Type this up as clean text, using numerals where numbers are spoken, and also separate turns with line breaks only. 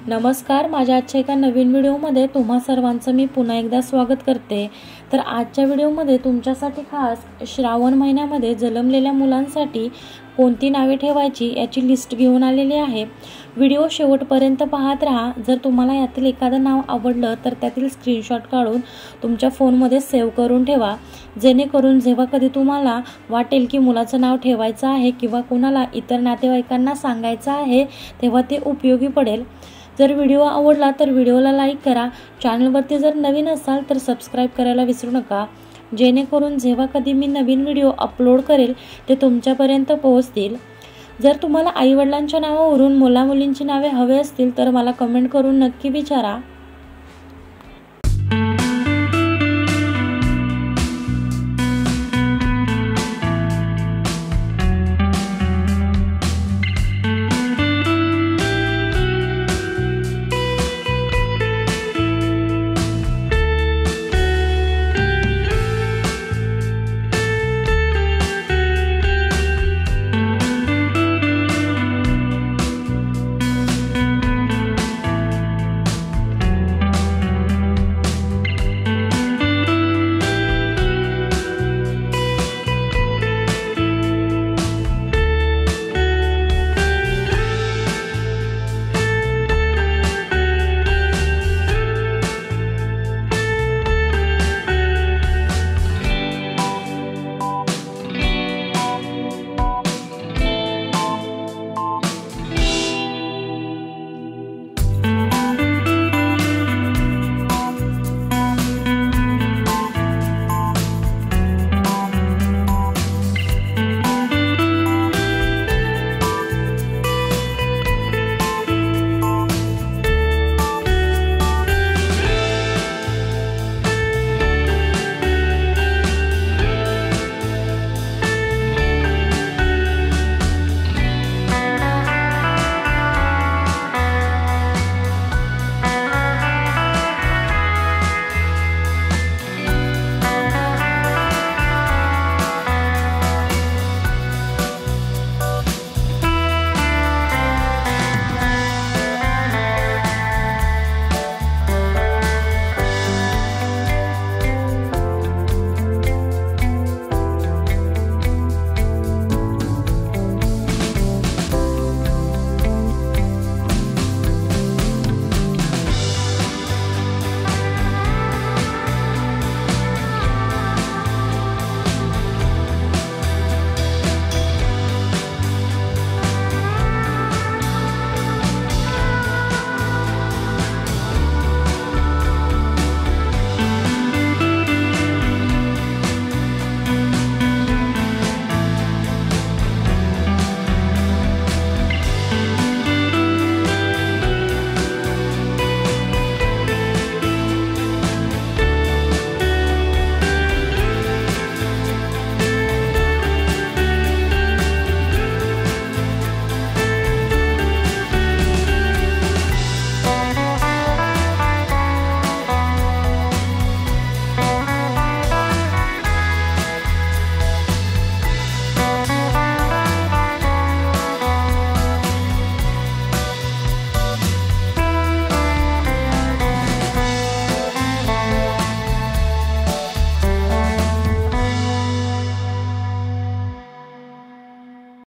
नमस्कार, माझ्या आजच्या एका नवीन व्हिडिओमध्ये तुम्हा सर्वांचं मी पुन्हा एकदा स्वागत करते। तर आजच्या व्हिडिओमध्ये तुमच्यासाठी खास श्रावण महिन्यामध्ये जन्मलेल्या मुलांसाठी कोणती नावे ठेवायची याची लिस्ट घेऊन आलेली आहे। व्हिडिओ शेवटपर्यंत पाहत राहा। जर तुम्हाला यातील एखादं नाव आवडलं तर त्यातील स्क्रीनशॉट काढून तुमच्या फोनमध्ये सेव्ह करून ठेवा, जेणेकरून जेव्हा कधी तुम्हाला वाटेल की मुलाचं नाव ठेवायचं आहे किंवा कोणाला इतर नातेवाईकांना सांगायचं आहे तेव्हा ते उपयोगी पडेल। जर व्हिडिओ आवडला तर व्हिडिओला लाईक करा। चॅनलवरती जर नवीन असाल तर सबस्क्राइब करायला विसरू नका, जेणेकरून जेव्हा कधी मी नवीन व्हिडिओ अपलोड करेल ते तुमच्यापर्यंत पोहोचतील। जर तुम्हाला आई वडिलांच्या नावावरून मुला मुलींची नावे हवे असतील तर मला कमेंट करून नक्की विचारा।